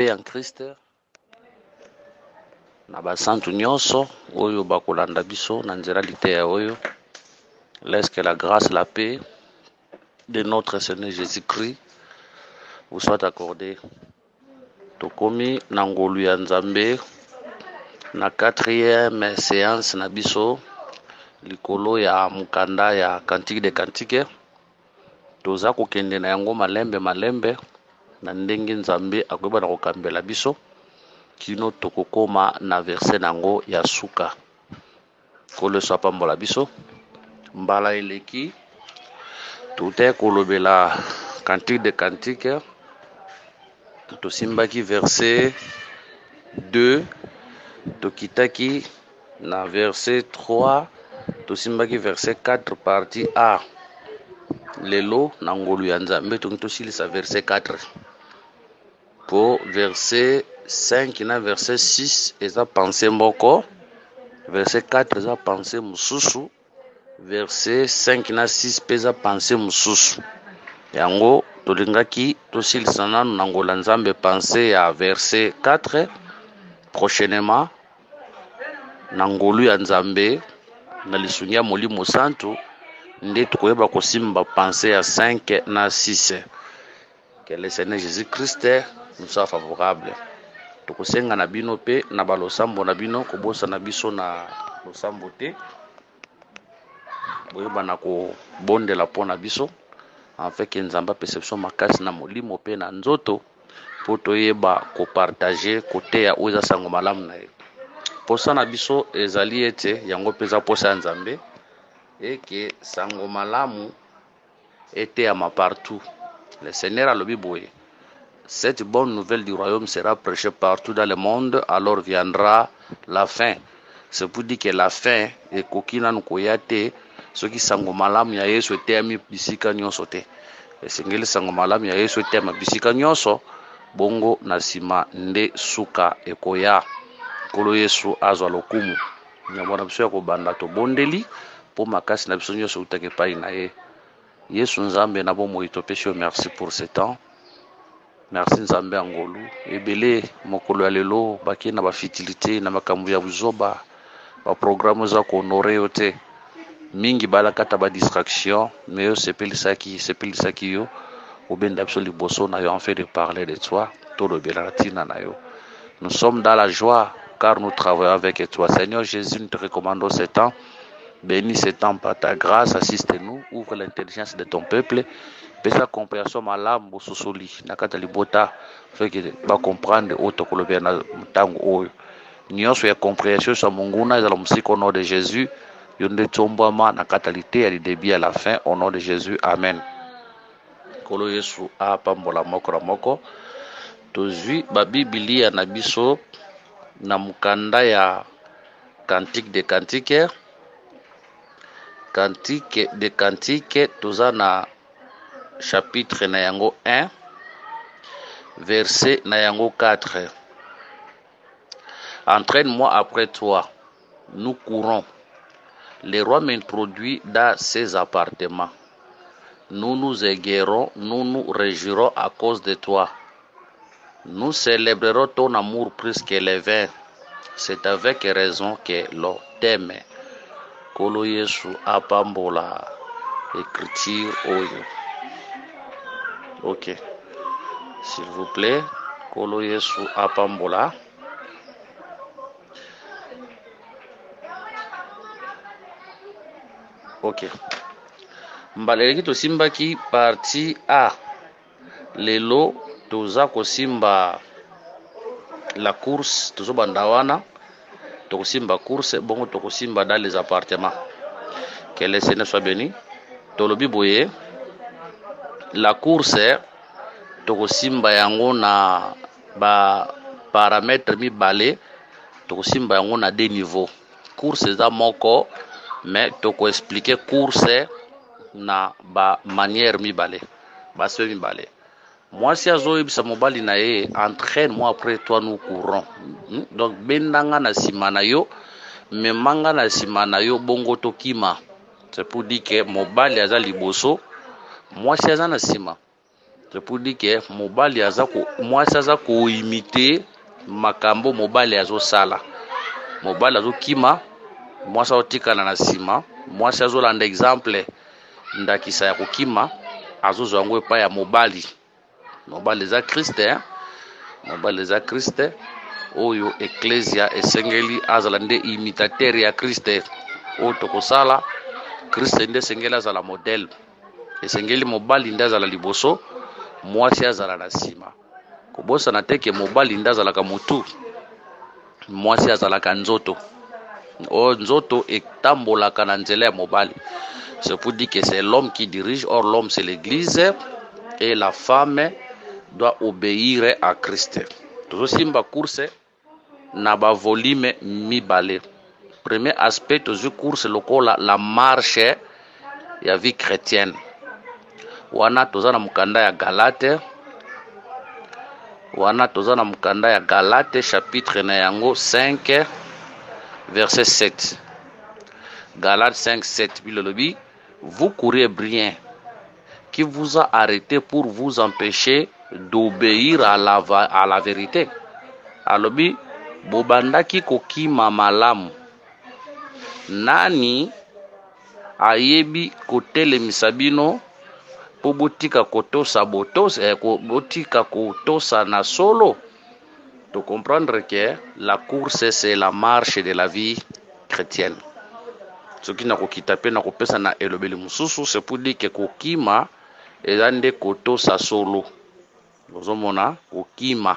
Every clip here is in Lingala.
paix en Christ na basantu nyonso oyo bakolanda biso na nzela liteya oyo. Laisse que la grâce, la paix de notre Seigneur Jésus-Christ vous soit accordée. Tokomi na ngolu ya Nzambe na 4e séance na biso likolo ya mukanda ya Cantique des Cantiques. Toza kokende na yango malembe na ndenge Nzambe akoyeba na kokambela biso kino tokokoma na verset nango ya suka. Kolo so pambola biso mbala eleki tute kolobela Cantique des Cantiques tosimbaki verset 2 tokitaki na verset 3 tosimbaki verset 4 partie A. Lelo na ngolu ya Nzambe tosilisa verset 4 po verset 5 na verset 6 eza pensée moko, verset 4 eza pensée mususu, verset 5 na 6 peza pensée mususu. Yango tolingaki tosilisa nanu na ngolu ya Nzambe pensée ya verset 4 prochainement na ngolu ya Nzambe na lisungi ya Molimo Santu nde tukoyeba kosimba pensée ya 5 na 6. Que le Seigneur Jésus-Christ nous soit favorable. Tokosenga na bino pe na balosambo na bino kobosa na biso na losambo te boyeba na kobondela mpo na biso afin que Nzambe perception makasi na molimo pe na nzoto po toyeba kopartage koteya oyo eza sango malamu na ye. Posa na biso ezali ete yango peza posa ya Nzambe eke sango malamu eteyama partout. Le Seigneur alobi boye: cette bonne nouvelle du royaume sera prêchée partout dans le monde, alors viendra la fin. C'est pour dire que la fin ekoki nanu koya te soki sango malamu ya Yesu eteyami bisika nyonso te. Esengeli sango malamu ya Yesu eteyama bisika nyonso bongo na nsima nde suka ekoya. Nkolo Yesu azwa lokumu nyamona biso ya kobanda tobondeli po makasi na biso nyonso utake epai na ye. Yesu Nzambe na bomoi topesi yo merci pour ce temps. Merci Nzambe ya ngolu ebele mokolo ya lelo baki na bafitilité na makambo ya buzoba baprogramme za kohonore yo te mingi balakata badistraction mais yo sepelisaki yo obenda biso liboso na yo en fait de parler de toi tolobela na tina na yo. Nous sommes dans la joie car nous travaillons avec toi. Seigneur Jésus, nous te recommandons ce temps. Bénis ce temps par ta grâce, assiste-nous, ouvre l'intelligence de ton peuple. Pesa compréhension malamu bosusuli nakata libota fait que ba comprendre auto kolobia na mutango oyo nyonso ya compréhension sa munguna ezala musiko au nom de Jésus yonde tombama na katalité ya début à la fin au nom de Jésus, amen. Kolo Yesu apambola moko na moko tozwi ba Biblia na biso na mukanda ya Cantique des Cantiques. Cantique des Cantiques toza na chapitre na yango 1 verset na yango 4. Entraîne-moi après toi, nous courons. Le roi m'introduit dans ses appartements. Nous nous égarons, nous nous réjouirons à cause de toi. Nous célébrerons ton amour plus que le vin. C'est avec raison que l'on t'aime. Kolo Yesu apambola écriture oyo. Ok. S'il vous plaît, Kolo Yesu apambola. Ok. Mbaleleki tosimbaki partie A. Lelo toza kosimba la course, tozobanda wana tokosimba course bongo tokosimba dans les appartements. Que le Seigneur soit béni. Tolobi boye la course tokosimba yango na ba paramètres mibale, tokosimba yango na deux niveaux. Course eza moko mais toko expliquer course na ba manière mibale, ba se mibale. Moi si azoyebisa mobali na ye entraîne-moi après toi nous courons. Donc bendanga na sima na yo memanga na sima na yo bongo tokima. C'est pour dire que mobali aza liboso moi si aza na sima c'est pour dire que mobali azako mwasi azako imiter makambo mobali azosala. Mobali azokima mwasi otikana na sima, mwasi azolanda exemple ndakisa ya kokima azozwa yango epai ya mobali. Mobali eza Kriste, mobali eza Kriste oyo ecclesia esengeli azala nde imitateur ya Kriste oyo tokosala. Kriste nde esengeli azala modèle, esengeli mobali nde azala liboso, mwasi azala na sima. Kobosana te ke mobali nde azalaka motu, mwasi azalaka nzoto. O nzoto etambolaka na nzela ya mobali. C'est pour dire que c'est l'homme qui dirige, or l'homme c'est l'église et la femme doit obéir à Christ. Toujours simba course na ba volume mibale. Premier aspect toujours course lokola la marche ya vie chrétienne. Wana tozana mukanda ya Galate. Wana tozana mukanda ya Galate chapitre na yango 5 verset 7. Galates 5 7 bilolobi. Vous courez bien, qui vous a arrêté pour vous empêcher d'obéir à la vérité. Alobi, bobandaki kokima malamu. Nani ayebi kotelemisa bino po botika kotosa botika kotosa na solo. De comprendre que la course c'est la marche de la vie chrétienne. Ce qui n'a kokita pe na kopesa na elobeli mususu, c'est pour dire que kokima ezande kotosa solo. Ozomona kokima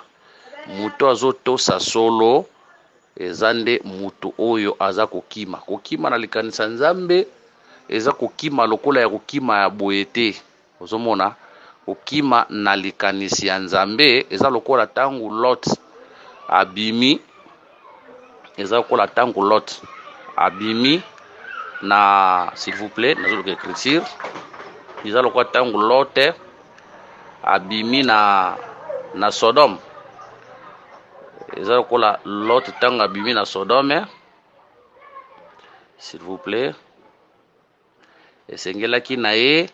muto azotosa solo ezande mutu oyo aza kokima. Kokima na likanisa nzambe eza kokima lokola ya kokima ya boyete. Ozomona kokima na likanisi ya nzambe eza lokola tangu Lot abimi, eza lokola tangu Lot abimi na, s'il vous plaît, na zolo écriture eza lokola tangu Lot abimi na Sodome. Eza lokola Lot tangu abimi na Sodome, s'il vous plaît. Esengelaki na ye,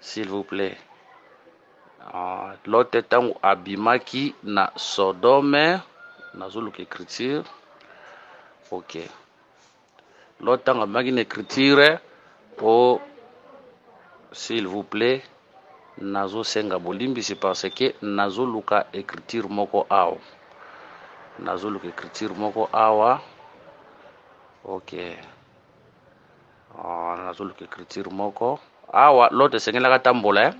s'il vous plaît. Lot tangu abimaki na Sodome, na zolo écriture. OK. Lot tangu abimaki na écriture, oh, s'il vous plaît. Nazo senga bolimbi, c'est parce que nazo luka écriture moko awa. Nazo luka écriture moko awa. OK. Nazo luka écriture moko awa. L'autre sengela katambola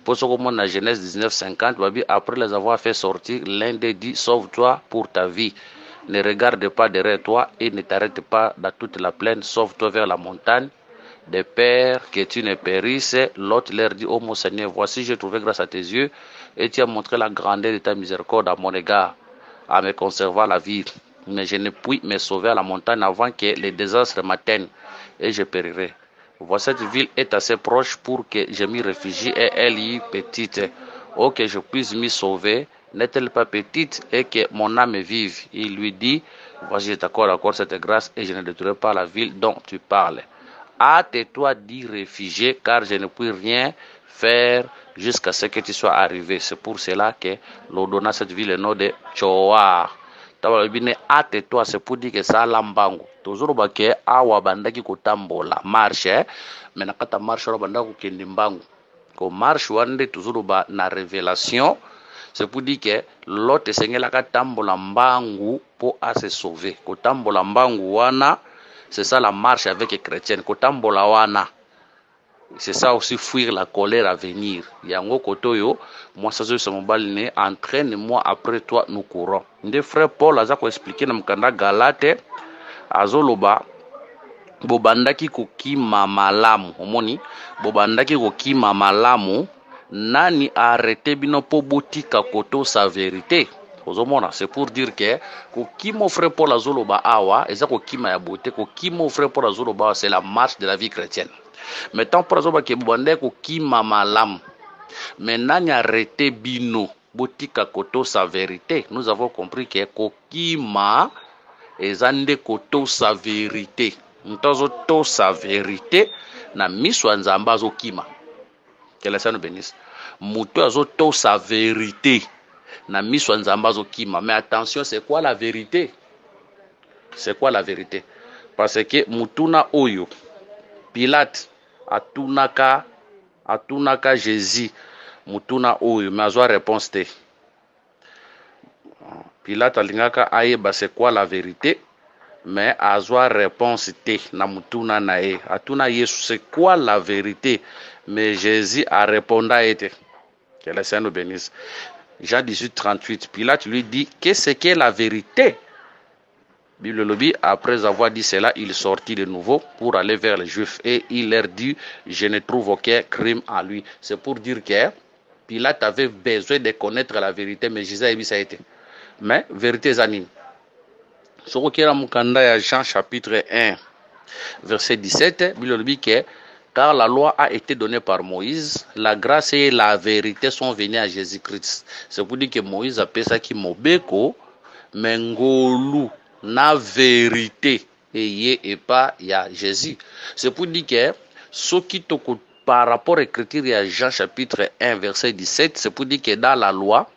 pour ce qu'on a Genèse 19:50 babi, après les avoir fait sortir, l'un des dit, sauve-toi pour ta vie. Ne regarde pas derrière toi et ne t'arrête pas dans toute la plaine, sauve-toi vers la montagne, de peur que tu ne périsses. L'autre leur dit, ô mon Seigneur, voici j'ai trouvé grâce à tes yeux et tu as montré la grandeur de ta miséricorde à mon égard, en me conservant la vie. Mais je ne puis me sauver à la montagne avant que les désastres m'atteignent et je périrai. Voici cette ville est assez proche pour que je m'y réfugie et elle y petite. Oh, que je puisse m'y sauver, n'est-elle pas petite et que mon âme vive? Il lui dit, voici je t'accorde cette grâce et je ne détruirai pas la ville dont tu parles. Hâte-toi d'y réfugier, car je ne puis rien faire jusqu'à ce que tu sois arrivé. C'est pour cela que l'on donna cette ville le nom de Tchoar. Hâte-toi, c'est pour dire que ça lambango. Toujours que awa bandaki kotambola marche, mais nakata marche ro bandako kende mbangu. Ko marche wande toujours ba na révélation. C'est pour dire que l'autre sengela katambola mbangu pour à se sauver. Kotambola mbangu wana, c'est ça la marche avec les chrétiens. Kotambola wana, c'est ça aussi fuir la colère à venir. Yango kotoyo, moi ça je mobile entraîne-moi après toi nous courons. Nde frère Paul azako expliquer na mkanda Galate azoloba bobandaki kokima malamu. Omoni bobandaki kokima malamu, nani arrêté bino po botika koto sa vérité. C'est pour dire que kokimo frère Paul azoloba awa eza kokima ya beauté. Kokimo frère Paul azoloba c'est la marche de la vie chrétienne. Maintenant pour azoloba ke bobandaki kokima malamu, mais nani arrêté bino botika koto sa vérité. Nous avons compris que kokima ezande koto sa vérité. Ntozo to sa vérité na miswa nzamba azokima. Que la Seigneur bénisse. muto azoto sa vérité na miso nzamba azokima. Mais attention, c'est quoi la vérité? C'est quoi la vérité? Parce que mutuna oyo Pilate atunaka Jésus mutuna oyo mais azwa réponse te. Pilate alingaka ayeba c'est quoi la vérité mais azwa réponse te na mutuna na ye. Atuna Yesu c'est quoi la vérité, mais Jésus a répondu à été. Que le Seigneur nous bénisse. Jean 18, 38, Pilate lui dit, qu'est-ce qu'est la vérité? Bible lobby, après avoir dit cela, il sortit de nouveau pour aller vers les Juifs et il leur dit, je ne trouve aucun crime en lui. C'est pour dire que Pilate avait besoin de connaître la vérité, mais Jésus a dit ça a été. Mais vérité zanine. Ce qui est Jean chapitre 1, verset 17, Bible lobby, car la loi a été donnée par Moïse, la grâce et la vérité sont venues à Jésus-Christ. C'est pour dire que Moïse appelle ça qui mobeko, mais ngolu na vérité et pas il y a Jésus. C'est pour dire que ce qui te par rapport à l'écriture à Jean chapitre 1 verset 17, c'est pour dire que dans la loi,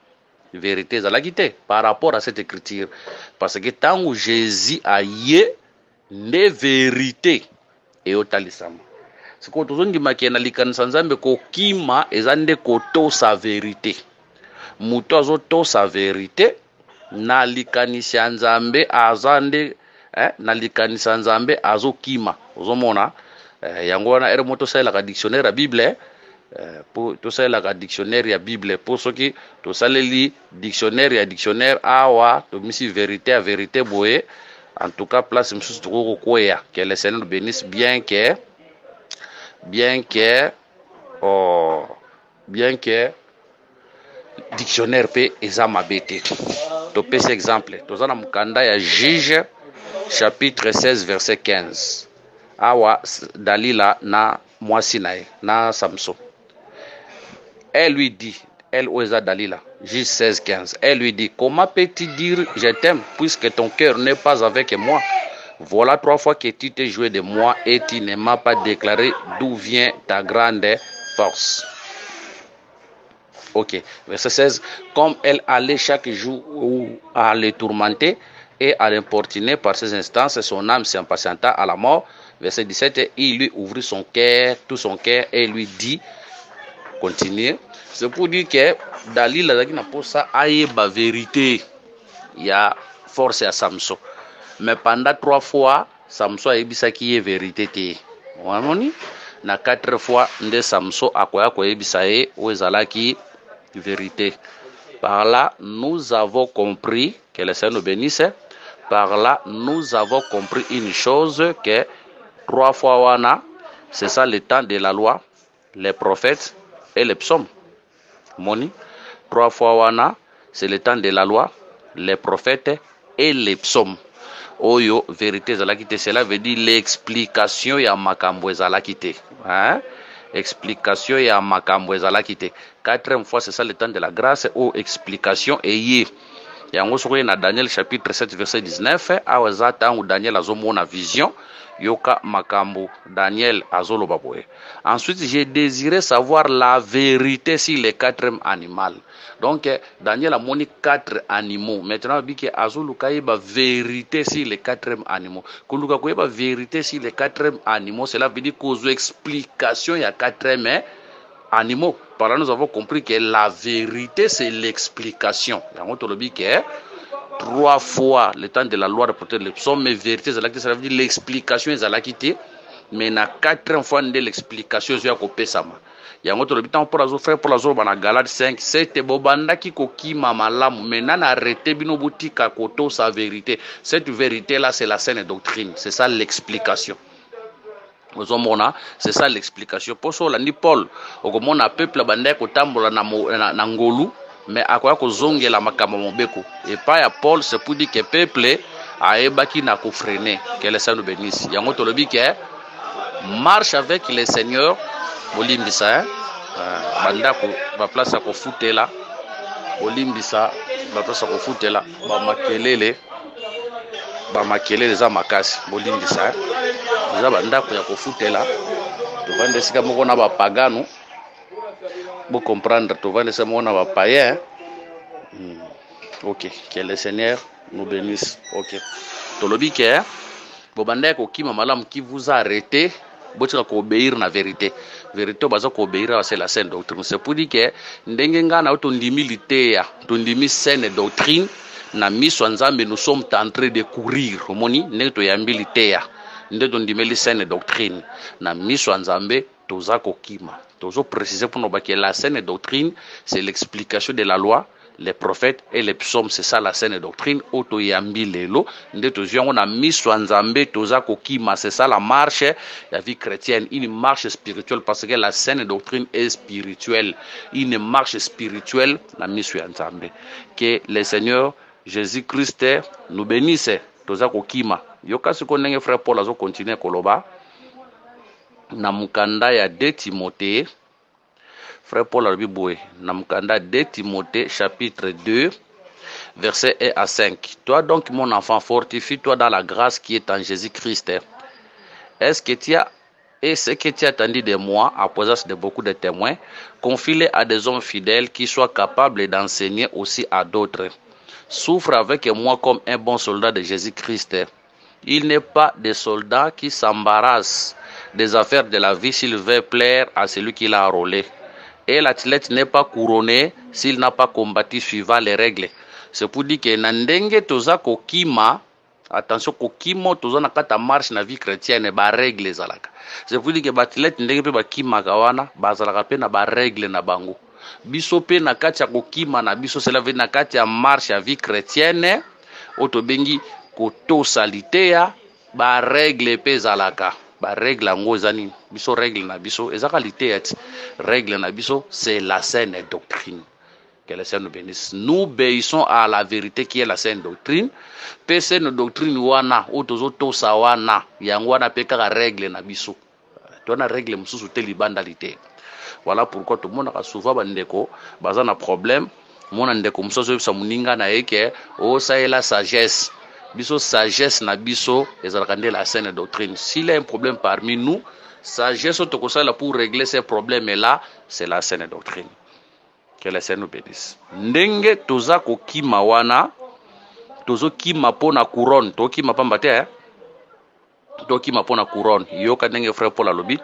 vérité ça l'a quitté par rapport à cette écriture. Parce que tant où Jésus a yé ne vérité et au talisama. C'est quand on dit que na likanisa nzambe ko kima ezande ko to sa vérité. Muto azo to sa vérité na likanisa nzambe azande na likanisa nzambe azo kima. Ozomona yango wana ere moto sala ka dictionnaire ya Bible pour to sala ka dictionnaire ya Bible pour ceux qui to saleli dictionnaire awa to misi vérité à vérité boye. En tout cas place msusu to ko ya que le Seigneur bénisse bien que dictionnaire pe ezama bete. To pese exemple tozana mukanda ya Juge chapitre 16 verset 15. Awa Dalila na mwasi nae na Samson. Elle lui dit, elle oza Dalila, Juge 16 15. Elle lui dit, comment peux-tu dire je t'aime puisque ton cœur n'est pas avec moi? Voilà 3 fois que tu t'es joué de moi et tu ne m'as pas déclaré d'où vient ta grande force. Ok, verset 16. Comme elle allait chaque jour à le tourmenter et à l'importuner par ses instances, son âme s'impatienta à la mort. Verset 17. Il lui ouvrit son cœur, tout son cœur, et lui dit, continue. C'est pour dire que Dalila n'a pas ça aïeba vérité. Il y a force à Samson. Mais pendant 3 fois, Samson a ebisa qui est vérité. Wamoni na 4 fois nde Samson akoya ko ebisa e ozala ki vérité. Par là, nous avons compris que le Seigneur nous bénisse. Par là, nous avons compris une chose que 3 fois wana, c'est ça le temps de la loi, les prophètes et les psaumes. Moni 3 fois wana, c'est le temps de la loi, les prophètes et les psaumes. Oyo vérité zalakite, cela veut dire l'explication ya makambo zalakite. Hein? Explication ya makambo zalakite. 4e fois c'est ça le temps de la grâce ou explication et yango soko na Daniel chapitre 7 verset 19 awaza tangu Daniel azomona vision yoka makambo Daniel azoloba boye. Ensuite j'ai désiré savoir la vérité sur les 4e animal. Donc Daniel a moni 4 animaux. Maintenant biki azoluka yeba vérité sur les 4e animaux. Kuluka koyeba vérité sur les 4e animaux, cela veut dire qu'on a explication il y a 4e animaux. Par là nous avons compris que la vérité c'est l'explication. Yango tolobi que 3 fois le temps de la loi reporter les psaumes, mais vérité ça veut dire l'explication est à la quitter. Mais na 4e fois de l'explication je vais sama. Yango tolobi tant pour azo frère pour azo bana Galate 5 c'était bobanda ki kokima malamu maintenant na arrêter bino boutika koto sa vérité. Cette vérité là c'est la saine doctrine, c'est ça l'explication. C'est ça l'explication. Pour cela ni Paul okomona peuple banda ko tambola na ngolu mais akoya ko zongela makamba mobeko. Et pas ya Paul c'est pour dire que peuple aebaki na ko freiner. Que le Seigneur nous bénisse. Yango tolobi que marche avec le Seigneur bolimbisa banda ko ba place ko futela bolimbisa ba place ko futela ba makelele za makasi bolimbisa za banda ko ya ko futela to bande sika moko na ba pagano Vous comprendre, tu vas laisser mon païen. Ok, que le Seigneur nous bénisse. Ok. Tolobi ke bobanda ko kima malam qui vous a arrêté, botika ko obéir na vérité. Vérité baza ko obéir c'est la saine doctrine. C'est pour dire que ndenge ngana to ndimi litea, to ndimi saine doctrine na miso nzambe nous sommes en train de courir. Omoni ndenge to yambi litea. Ndenge to ndimi saine doctrine na miso nzambe toza ko kima. Tozo préciser pour nous que la saine doctrine c'est l'explication de la loi, les prophètes et les psaumes, c'est ça la saine doctrine. Oto yambi lelo, nde tozion na miso nzambe toza kokima, c'est ça la marche la vie chrétienne, une marche spirituelle parce que la saine doctrine est spirituelle, une marche spirituelle na miso nzambe. Que le Seigneur Jésus-Christ nous bénisse, toza kokima. Yoka siko ndenge frère Paul azo continuer koloba na mukanda ya 2 Timothée. Frère Paul a dit, Namkanda 2 Timothée chapitre 2 verset 1 à 5. Toi donc mon enfant, fortifie-toi dans la grâce qui est en Jésus-Christ. Est-ce que tu as et ce que tu as entendu de moi, à présence de beaucoup de témoins, confie-le à des hommes fidèles qui soient capables d'enseigner aussi à d'autres. Souffre avec moi comme un bon soldat de Jésus-Christ. Il n'est pas des soldats qui s'embarrassent des affaires de la vie s'il veut plaire à celui qui l'a enrôlé. Et l'athlète n'est pas couronné s'il n'a pas combattu suivant les règles. C'est pour dire que nandenge toza kokima, attention kokimo toza nakata marche na vie chrétienne ba règle zalaka. C'est pour dire que l'athlète ndenge pe ba kima kawana bazalaka pe na ba règle na bango. Biso pe na kati ya kokima na biso cela veut na kati ya marche ya vie chrétienne oto bengi koto salitea ba règle pe zalaka. Ba règle ngo zani biso règle na biso ezaka litéet règle na biso c'est la saine doctrine. Que le Seigneur nous bénisse. Nous obéissons à la vérité qui est la saine doctrine. Pe saine doctrine wana otozo to sawana yango wana pe kaka règle na biso. Tona règle mususu te libanda lité. Voilà pourquoi tout le monde a souvent bandeko baza na problème mona ndeko mususu sa muninga na yeke o sa la sagesse. Biso sagesse na biso ezalaka nde la saine doctrine. S'il y a un problème parmi nous, sagesse tokosala pour régler ces problèmes là, c'est la saine doctrine. Que le Seigneur nous bénisse. Ndenge toza kokima wana, tozo kima pona couronne, to kima pamba te, to kima pona couronne. Yoka ndenge frère Paul alobit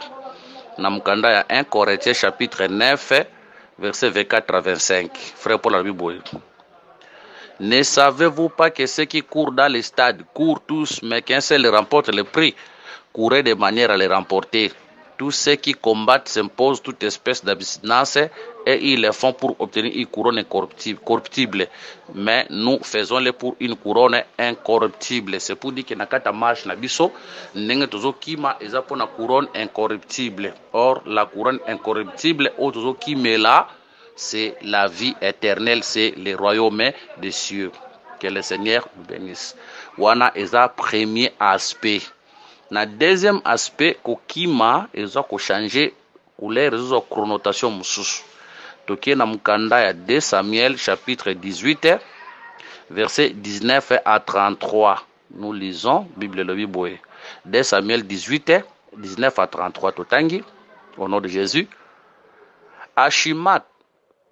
na mukanda ya 1 Corinthiens chapitre 9 verset 24 à 25. Frère Paul alobit boye. Ne savez-vous pas que ceux qui courent dans les stades courent tous, mais qu'un seul remporte le prix? Courez de manière à les remporter. Tous ceux qui combattent s'imposent toute espèce d'abstinence et ils le font pour obtenir une couronne corruptible. Mais nous faisons-le pour une couronne incorruptible. C'est pour dire que nakata marche na biso, nenge tozo kima eza pona couronne incorruptible. Or, la couronne incorruptible, o tozo kimela, c'est la vie éternelle, c'est le royaume des cieux. Que le Seigneur nous bénisse. Wana eza premier aspect. Na deuxième aspect, kokima eza ko changer couleur, eza connotation mususu. Toke na mukanda ya 2 Samuel chapitre 18 verset 19 à 33. Nous lisons Bible le Bible. 2 Samuel 18 19 à 33 totangi au nom de Jésus. Achimat,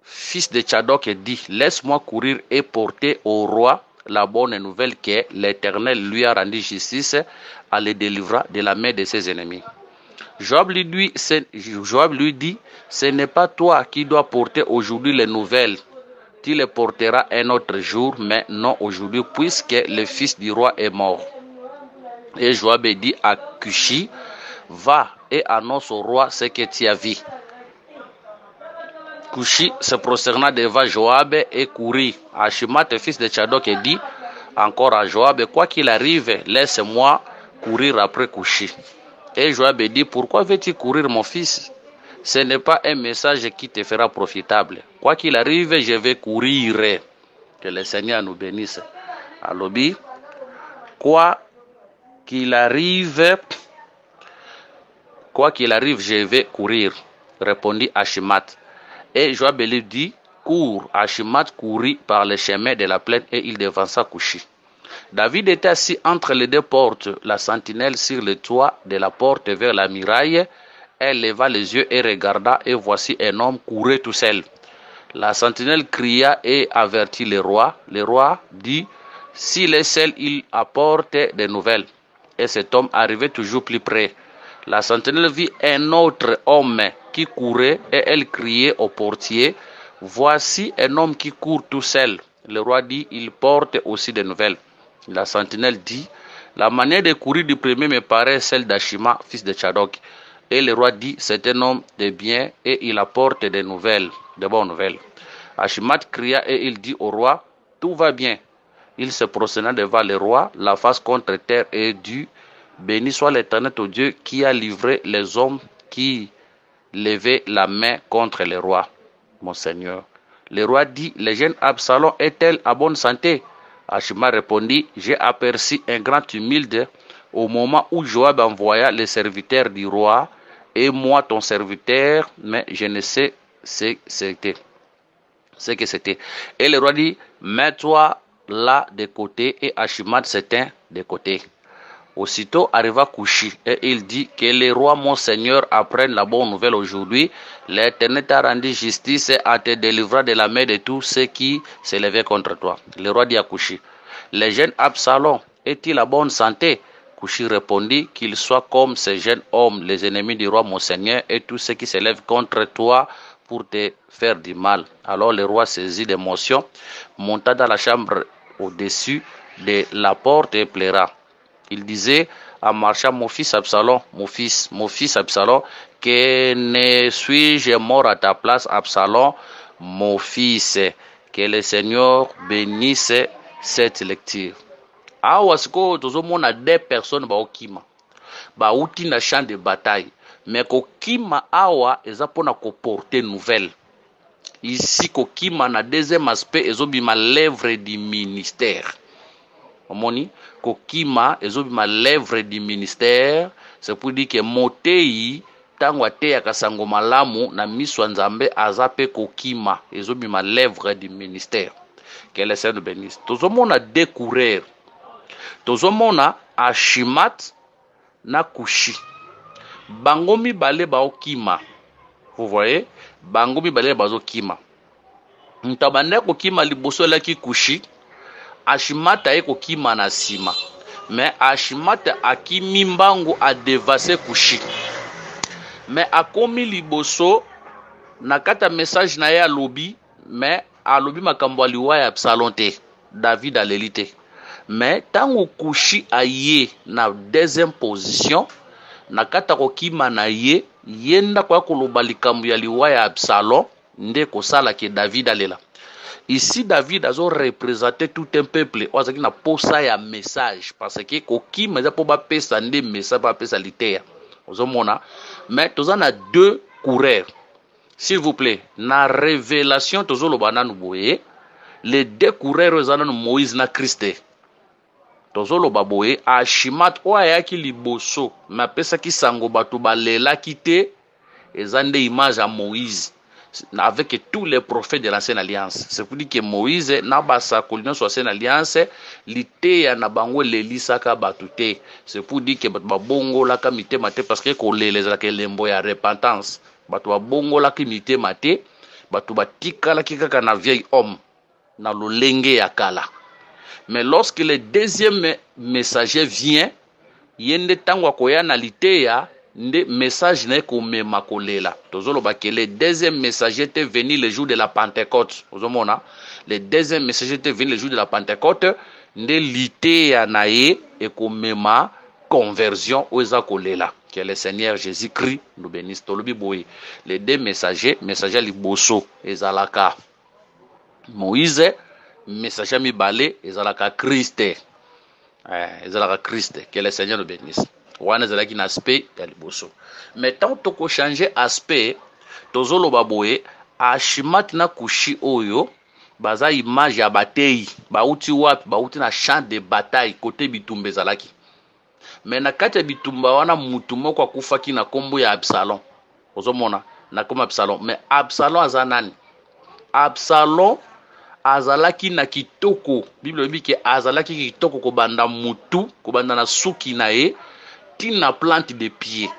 fils de Tchadok, dit: laisse-moi courir et porter au roi la bonne nouvelle que l'Éternel lui a rendu justice à le délivrer de la main de ses ennemis. Joab lui dit: ce n'est pas toi qui dois porter aujourd'hui les nouvelles. Tu les porteras un autre jour, mais non aujourd'hui, puisque le fils du roi est mort. Et Joab dit à Cushi: va et annonce au roi ce que tu as vu. Cushi se prosterna devant Joab et courut. Achimat, fils de Tchadok, dit encore à Joab: quoi qu'il arrive, laisse-moi courir après Cushi. Et Joab dit: pourquoi veux-tu courir, mon fils? Ce n'est pas un message qui te fera profitable. Quoi qu'il arrive, je vais courir. Que le Seigneur nous bénisse. Alobi, quoi qu'il arrive, je vais courir, répondit Achimat. Et Joab lui dit: cours. Achimat courut par le chemin de la plaine et il devança Cushi. David était assis entre les deux portes, la sentinelle sur le toit de la porte vers la muraille, Elle leva les yeux et regarda, et voici un homme courait tout seul. La sentinelle cria et avertit le roi. Le roi dit, s'il est seul, il apporte des nouvelles. Et cet homme arrivait toujours plus près. La sentinelle vit un autre homme qui courait et elle criait au portier, voici un homme qui court tout seul. Le roi dit, il porte aussi des nouvelles. La sentinelle dit, la manière de courir du premier me paraît celle d'Ashima, fils de Tchadok. Et le roi dit, c'est un homme de bien et il apporte des nouvelles, de bonnes nouvelles. Ashimat cria et il dit au roi, tout va bien. Il se prosterna devant le roi, la face contre terre et dit, béni soit l'Éternel ton Dieu qui a livré les hommes qui levaient la main contre le roi, mon Seigneur. Le roi dit, le jeune Absalom est-elle en bonne santé? Ashima répondit, j'ai aperçu un grand tumulte au moment où Joab envoya les serviteurs du roi et moi ton serviteur, mais je ne sais ce que c'était. Et le roi dit, mets-toi là de côté, et Ashimat s'éteint de côté. Aussitôt arriva Couchi, et il dit, que le roi mon seigneur apprenne la bonne nouvelle aujourd'hui. L'Éternel t'a rendu justice et te délivrera de la main de tous ceux qui s'élevaient contre toi. Le roi dit à Couchi, le jeune Absalom est-il à bonne santé? Couchi répondit, qu'il soit comme ces jeunes hommes, les ennemis du roi mon seigneur, et tous ceux qui s'élèvent contre toi pour te faire du mal. Alors le roi saisi d'émotion, monta dans la chambre au-dessus de la porte et pleura. Il disait en marchant, mon fils Absalom, mon fils Absalom, que ne suis-je mort à ta place, Absalom, mon fils, que le Seigneur bénisse cette lecture. Awa siko tozomona deux personnes baokima bauti na champ de bataille, mais kokima awa eza pona ko porter nouvelle. Ici kokima na deuxième aspect ezobima l'œuvre du ministère. Omoni kokima ezobima l'œuvre du ministère, c'est pour dire que motei tango ateya kasango malamu na miso nzambe azape kokima ezobima l'œuvre du ministère. Que le Seigneur bénisse. Tozomona deux coureurs. Tozomona Ashimat na Couchi. Bango mibale baokima. Vous voyez? Bango mibale bazokima. Ntabande kokima liboso laki Couchi. Ashimat aye kokima na sima. Mais Ashimat akimi mbangu a devasser Couchi. Mais akomi liboso na kata message na ya lobby, mais alobi makambo aliwa ya Absalom te. David alelite. Mais tango Couchi aye na deuxième position, na kata kokima na ye, yenda kwa koloba likambo ya liwa ya Absalom, nde kosala ke David alela. Ici David azo représenter tout un peuple, ozaki na posa ya message, parce que kokima za po ba pesa nde message ba pesa liteya. Ozomona, mais toza na deux coureurs. S'il vous plaît, na révélation tozoloba nanu boye, les deux coureurs ezana no Moïse na Christ. Tozoloba boye Ashimat oyaki liboso, ma pesa ki sango bato balela kite ezande image à Moïse avec tous les prophètes de l'ancienne alliance. C'est pour dire que Moïse na basa kolina so ancienne alliance liteya na bango lelisaka batute. C'est pour dire que bato babongo la kamite mate parce que koleleza ke lembo ya repentance. Bato babongo la kimite mate, bato batika la kikaka na vieil homme na lolenge ya kala. Mais lorsque le deuxième messager vient, yende tango akoya na liteya, nde message na ko mema kolela. Tozoloba ke le deuxième messager était venu le jour de la Pentecôte. Ozomona, le deuxième messager était venu le jour de la Pentecôte, nde liteya na ye e ko mema conversion oza kolela. Que le Seigneur Jésus-Christ nous bénisse. Tolobi boye. Les deux messagers liboso ezalaka Moïse, messager mibale ezalaka Christ. Ezalaka Christ. Que le Seigneur nous bénisse. Wana ezalaki na aspect ya liboso. Mais tant toko changer aspect, tozoloba boye Ashimat na Couchi oyo baza image ya batei, bauti wapi, bauti na champ de bataille côté bitumba ezalaki. Mais na kati ya bitumba wana mutu moko akufaki na kombo ya Absalom. Ozomona na kombo Absalom. Mais Absalom aza nani? Absalom azalaki na kitoko. Bible dit que azalaki kitoko kobanda mutu, kobanda na suki na ye, tina plante de pied.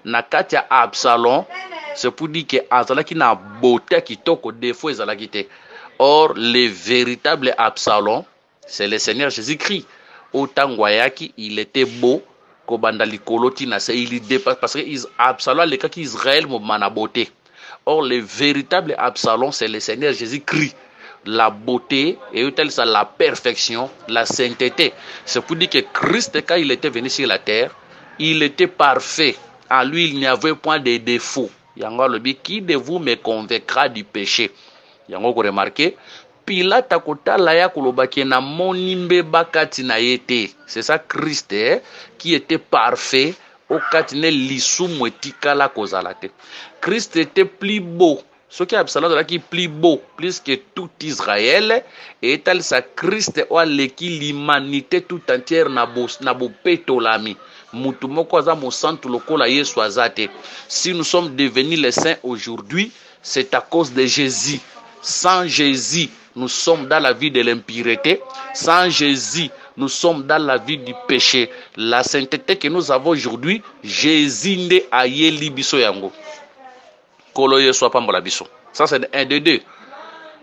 na kati ya Absalom, c'est pour dire que azalaki na beauté kitoko défaut ezalaki te. Or le véritable Absalom, c'est le Seigneur Jésus-Christ. Autant Wayaki, il était beau, kobanda likolo tina se il dépasse parce que Absalom le cas qu'Israël mana beauté. Or le véritable Absalom, c'est le Seigneur Jésus-Christ. La beauté et ça la perfection, la sainteté. C'est pour dire que Christ, quand il était venu sur la terre, il était parfait. En lui, il n'y avait point de défaut. Yango lobi, qui de vous me convaincra du péché? Yango ko remarqué, Pilate akotala ya kolobaki na monimbe bakati na yete. C'est ça Christ qui était parfait au katine lisumu etikala kozala te. Christ était plus beau. Ce qui est Absalom qui est plus beau, plus que tout Israël, et tel ça Christ a l'équi l'humanité tout entière na bo petolami. Mutumoko za mo santu lokola Yesu azate. Si nous sommes devenus les saints aujourd'hui, c'est à cause de Jésus. Sans Jésus, nous sommes dans la vie de l'impureté. Sans Jésus, nous sommes dans la vie du péché. La sainteté que nous avons aujourd'hui, Jésus nde ayeli biso yango. Ça c'est un de deux.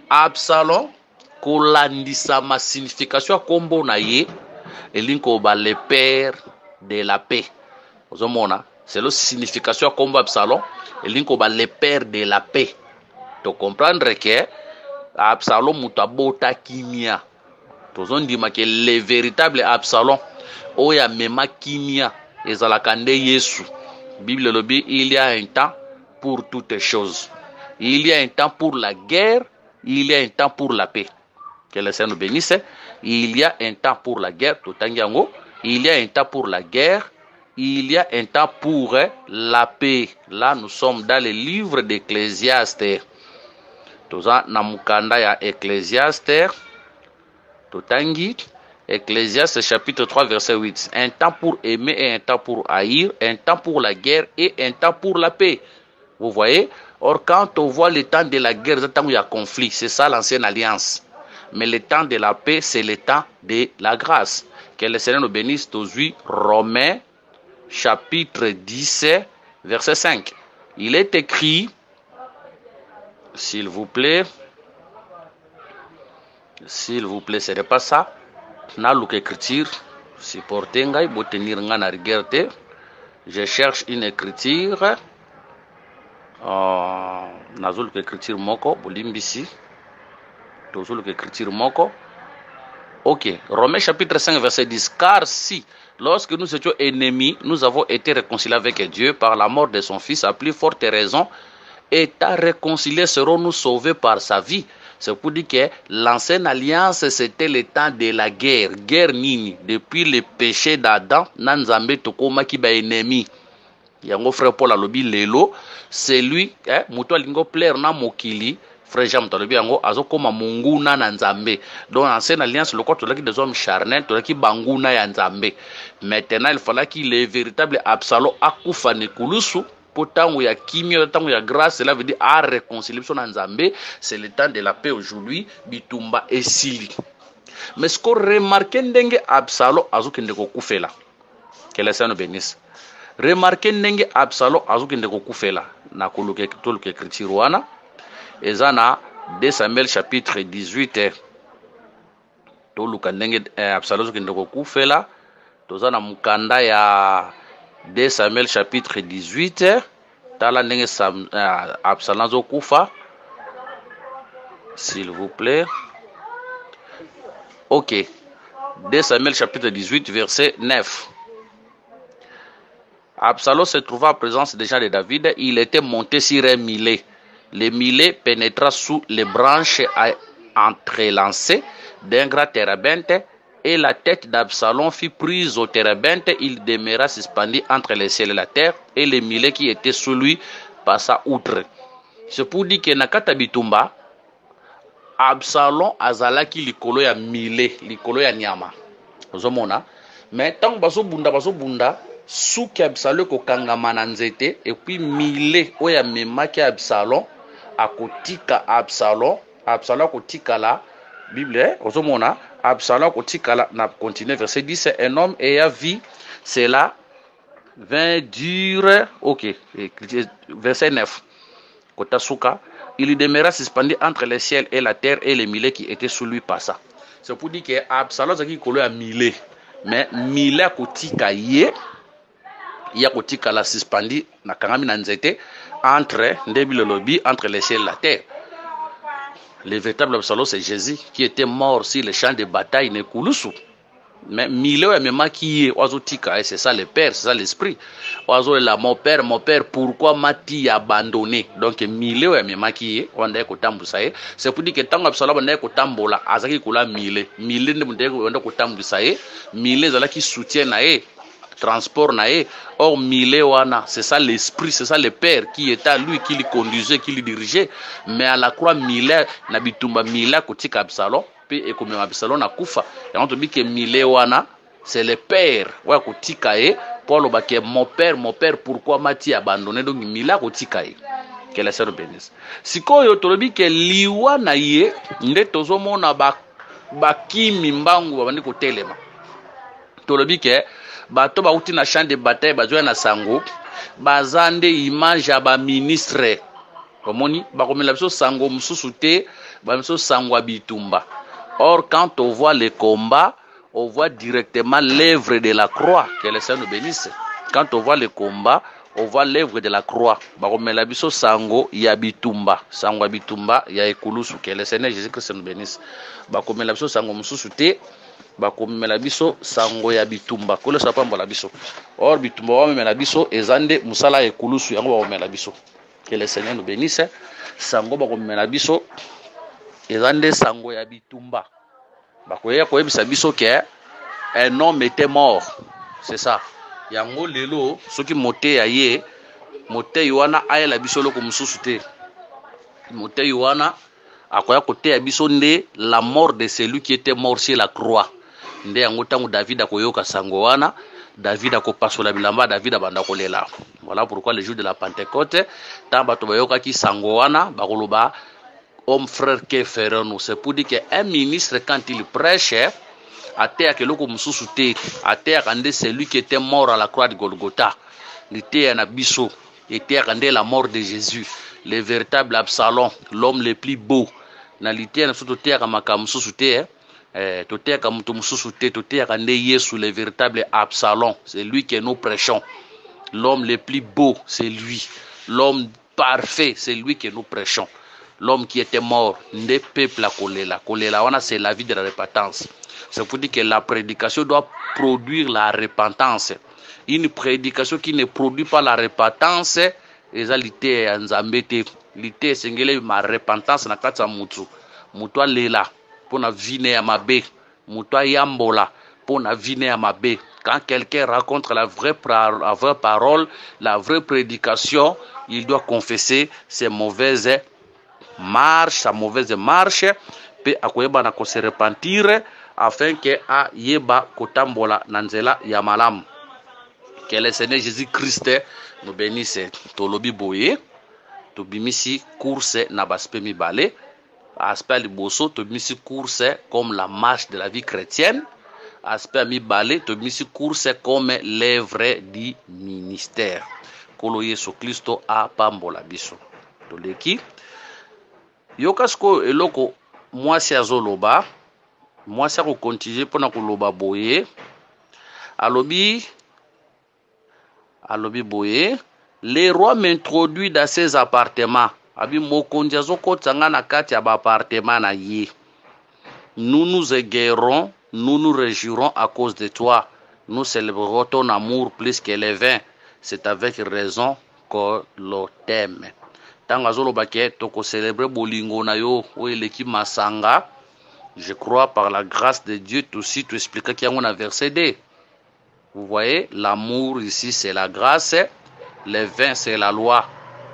Absalom kolandisa ma signification kombo na ye elinko ba le père de la paix. C'est la signification kombo Absalom elinko ba le père de la paix. Tu comprendre que Absalom mutabota kimia. Tozon dima que le véritable Absalom oya mema kimia ezalaka nde Yesu. Bible lobi il y a un temps pour toutes choses. Il y a un temps pour la guerre, il y a un temps pour la paix. Que le Seigneur nous bénisse. Il y a un temps pour la guerre, il y a un temps pour la guerre, il y a un temps pour la paix. Là, nous sommes dans le livre d'Ecclésiaste. Toza namukanda ya Ecclésiaste. Totangi. Ecclésiaste chapitre 3 verset 8. Un temps pour aimer et un temps pour haïr, un temps pour la guerre et un temps pour la paix. Vous voyez? Or, quand on voit le temps de la guerre, c'est le temps où il y a conflit. C'est ça l'ancienne alliance. Mais le temps de la paix, c'est le temps de la grâce. Que le Seigneur nous bénisse. Aujourd'hui, Romains, chapitre 10, verset 5. Il est écrit, s'il vous plaît, ce n'est pas ça. Na louk écriture, supporter ngai, bo tenir nga na rigueur. Je cherche une écriture. Nazul écriture moko bolimbisi tozul écriture moko. Ok, Romains chapitre 5 verset 10. Car si lorsque nous étions ennemis nous avons été réconciliés avec Dieu par la mort de son fils, à plus forte raison étant réconciliés serons-nous sauvés par sa vie. C'est pour dire que l'ancienne alliance c'était le temps de la guerre. Guerre nini depuis le péché d'Adam nanzambe tokoma ki ba ennemi. Yango frère Paul alobi lelo c'est lui muto alingo plaire na mokili frère Jean alobi yango azokoma munguna na nzambe. Donc ancienne alliance le quoi tolaki des hommes charnels tolaki banguna ya nzambe. Maintenant il fallait qu'il le véritable Absalom akufa nekulusu potango ya kimio tango ya grâce. Cela veut dire à réconcilier son nzambe. C'est le temps de la paix aujourd'hui bitumba esili. Mais ce qu'on remarque ndenge Absalom azokende kokufela. Que le Seigneur nous bénisse. Remarquez ndenge Absalom azokende kokufela na koluke toluke écriture wana ezana 2 Samuel chapitre 18 toluka ndenge Absalom azokende kokufela tozana mukanda ya 2 Samuel chapitre 18 tala ndenge Absalom azokufa s'il vous plaît. OK, 2 Samuel chapitre 18 verset 9. Absalom se trouva en présence des gens de David. Il était monté sur un millet. Le millet pénétra sous les branches entrelancées d'un grand térébinthe et la tête d'Absalom fut prise au térébinthe. Il demeura suspendu entre le ciel et la terre et le millet qui était sous lui passa outre. C'est pour dire que nakata bitumba Absalom azalaki likolo ya millet, likolo ya nyama. Ozomona. Mais tant baso bunda souki Absalom kokangama na nzete et puis millet oya memaki Absalom akotika Absalom akotika la Bible ozomona Absalom akotika la na continuer verset 10. Un homme ayant vu cela vin dur, ok, verset 9. Kota Souka, il demeura suspendu entre le ciel et la terre et les millets qui étaient sous lui passa. C'est pour dire que Absalom zaki kolo a millé, mais millé kotika ye, ya kotika la suspendu na kangami na nzete entre ndebi le lobby entre le ciel et la terre. Le véritable Absalom c'est Jésus qui était mort sur le champ de bataille ne kulusu. Mais Milé est même qui est oiseau tika, c'est ça le père, c'est ça l'esprit. Oiseau est là, mon père, pourquoi m'a-t-il abandonné? Donc Milé est même qui est, on est kotambusaye. C'est pour dire que tant Absalom on est kotambola, azaki kola Milé ne on est kotambusaye. Milé zala qui soutient nae, transport nae. Or Milé wana, c'est ça l'esprit, c'est ça le père qui était à lui, qui le conduisait, qui le dirigeait. Mais à la croix Milé, nabitumba Milé kotika Absalom. Et comme Absalom a kufa et on te dit que Milé wana c'est le père wa kotika e Paul ba que mon père pourquoi m'a-t-il abandonné? Donc Milé kotika e que la sœur bénisse sikoyo to lobi que liwa na ye nde tozomona ba kimi mbangu babandi kotelema to lobi que bato ba uti na champ de bataille bazwa na sango bazande image ya ba ministre komoni ba komela biso sango mususu te ba biso sango bitumba. Or, quand on voit les combats, on voit directement l'œuvre de la croix. Que le Seigneur nous bénisse. Quand on voit les combats, on voit l'œuvre de la croix. Bakomelabiso sango ya bitumba. Sango bitumba ya ekulusu. Que le Seigneur Jésus-Christ nous bénisse. Bakomelabiso sango mususu te. Bakomelabiso sango ya bitumba. Kole sapamba la biso. Or bitumba wa melabiso ezande musala ekulusu yango bakomelabiso. Que le Seigneur nous bénisse. Sango bakomelabiso ezande sango ya bitumba bakoya koyebisa biso ke un homme était mort, c'est ça yango lelo soki mote ya ye mote wana ayela biso loko mususu te mote wana akoya kote ya biso nde la mort de celui qui était mort sur la croix nde yango tango David akoyoka sango wana David akopasola bilamba David abanda kolela. Voilà pourquoi le jour de la Pentecôte tant bato bayoka ki sango wana bakoloba homme frère que frère nous, c'est pour dire qu'un ministre quand il prêche à terre que l'on mususu à terre quand celui qui était mort à la croix de Golgotha il était un abisso était quand la mort de Jésus le véritable Absalom l'homme le plus beau na lité na surtout terre comme mususu to terre comme mususu to terre quand Yesu le véritable Absalom c'est lui que nous prêchons l'homme le plus beau c'est lui l'homme parfait c'est lui que nous prêchons. L'homme qui était mort, ne peuple la kolela. Kolela, c'est la vie de la repentance. C'est pour dire que la prédication doit produire la repentance. Une prédication qui ne produit pas la repentance, c'est l'ité sengele ma repentance na kata mutu. Mutu lela, pour na vine ya mabe. Mutu yambola, pour na vine ya mabe. Quand quelqu'un raconte la vraie parole, la vraie prédication, il doit confesser ses mauvaises marche, sa mauvaise marche, pe akoyeba na ko se repentir afin que a yeba kotambola nanzela ya malamu. Que le Seigneur Jésus-Christ nous bénisse. Tolobi boye, to bimisi course na baspe mibale, aspect liboso to bimisi course comme la marche de la vie chrétienne, aspect mibale to bimisi course comme l'œuvre du ministère. Kolo Yesu Kristo a pambola biso. Toleki yokasko eloko mwasi azoloba mwasi ako continuer pona koloba boye alobi boye les rois m'introduit dans ses appartements abi mokonzi azokotanga na kati ya ba appartement na ye nous nous égarons nous nous réjouirons à cause de toi nous célébrerons ton amour plus que les vins c'est avec raison que l'on t'aime. Tant azoloba ke toko célébrer bolingo na yo o eleki masanga. Je crois par la grâce de Dieu aussi tu expliques qu'il y a un verset 2. Vous voyez l'amour ici c'est la grâce, le vin c'est la loi.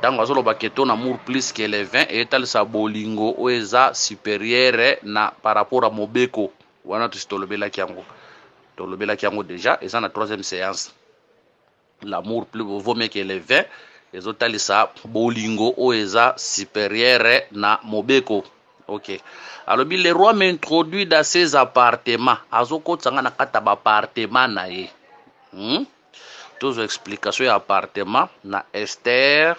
Tant azoloba ke ton amour plus que le vin et tal sa bolingo o eza supérieur na par rapport à mobeko. Wana tu stolobela kiango. Tolobela kiango déjà et ça na troisième séance. L'amour plus vaut mieux que le vin. Les autres ça bolingo oeza supérieur na mobeko. Ok. Alors le roi m'introduit dans ses appartements. Azoko tsanga na kata ba appartement na ye. Tozo explication ya appartement na Esther.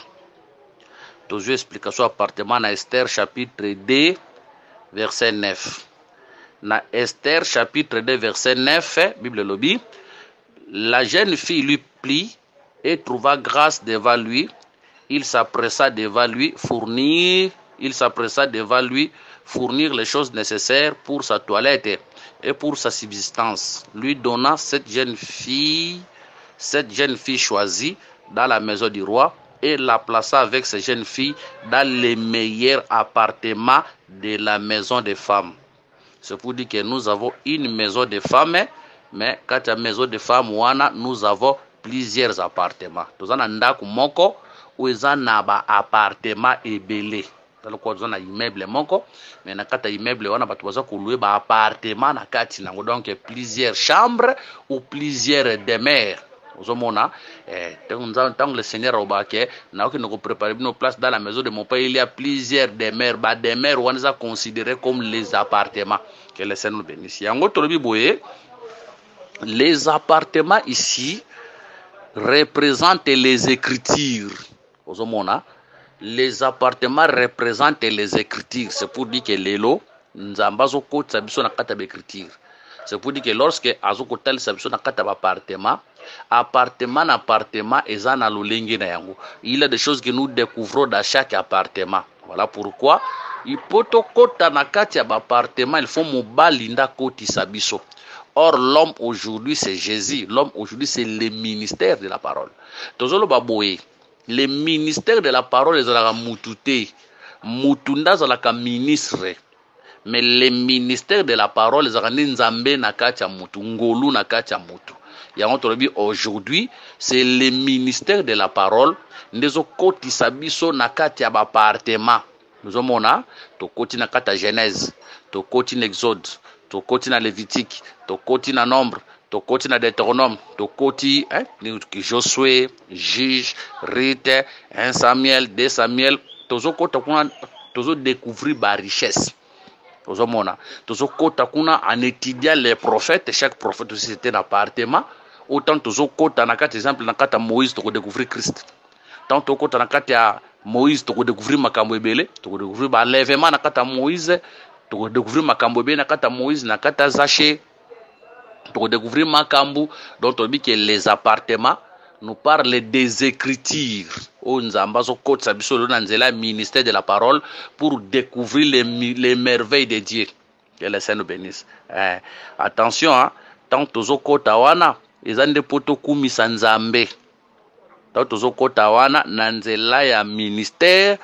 Tozo explication appartement na Esther chapitre 2 verset 9. Na Esther chapitre 2 verset 9, Bible lobby, la jeune fille lui plie et trouva grâce devant lui. Il s'appressa devant lui fournir les choses nécessaires pour sa toilette et pour sa subsistance, lui donna cette jeune fille choisie dans la maison du roi et la plaça avec ces jeunes filles dans les meilleurs appartements de la maison des femmes. C'est pour dire que nous avons une maison de femmes, mais quand la maison de femmes, nous avons plusieurs appartements. Nous avons un moko où ils ont un appartement ébélé. Nous avons un immeuble moko, mais dans un immeuble, on a un appartement na kati nango, donc plusieurs chambres ou plusieurs demeures. Ozomona tant le Seigneur obake na que nous préparer nos places dans la maison de mon père, il y a plusieurs demeures, on les a considérés comme les appartements. Que le Seigneur nous bénisse. Yango tolobi boye, les appartements ici représentent les écritures. Ozomona, les appartements représentent les écritures. C'est pour dire que lelo nzambazo ko tsabiso na kata écriture. C'est pour dire que lorsque azoko tel tsabiso na kata appartement ezana lolengi na yango. Il y a des choses que nous découvrons dans chaque appartement. Voilà pourquoi il faut kota na kati ya appartement, il faut mobali nda koti sabiso. Or l'homme aujourd'hui c'est Jésus, l'homme aujourd'hui c'est le ministère de la parole. Tozolo baboye, le ministère de la parole ezalaka mutute, mutunda zalaka ministre. Mais le ministère de la parole ezalaka nzambe na kati ya mutu, ngolu na kati ya mutu. Aujourd'hui, c'est le ministère de la parole. Nous koti sabiso na kati ya appartement. Nous avons to koti na kati ya Genèse, to koti na Exode, to koti na Lévitique, to koti na Nombre, to koti na Deutéronome, to koti Josué, Juge, Rite, 1 Samuel, 2 Samuel. Tozo kota kuna tozo découvrir ba richesse. Ozomona tozo kota kuna en étudiant les prophètes, chaque prophète aussi c'était un appartement. Autant tozo kota na kati exemple na kata Moïse to découvrir Christ. Tant to kota na kati ya Moïse to découvrir makambo ebele, to découvrir ba lèvement na kata Moïse, to découvrir makambo ebele na kata Moïse na kata Zaché, to découvrir makambo. Donc on dit que les appartements nous parlent des écritures. Nzambazo kota sabiso lo nanzela ministère de la parole pour découvrir les merveilles de Dieu. Que le Seigneur nous bénisse. Attention, tant tozo kota wana ezande poto kumisa nzambe. Tant tozo kota wana nanzela ya ministère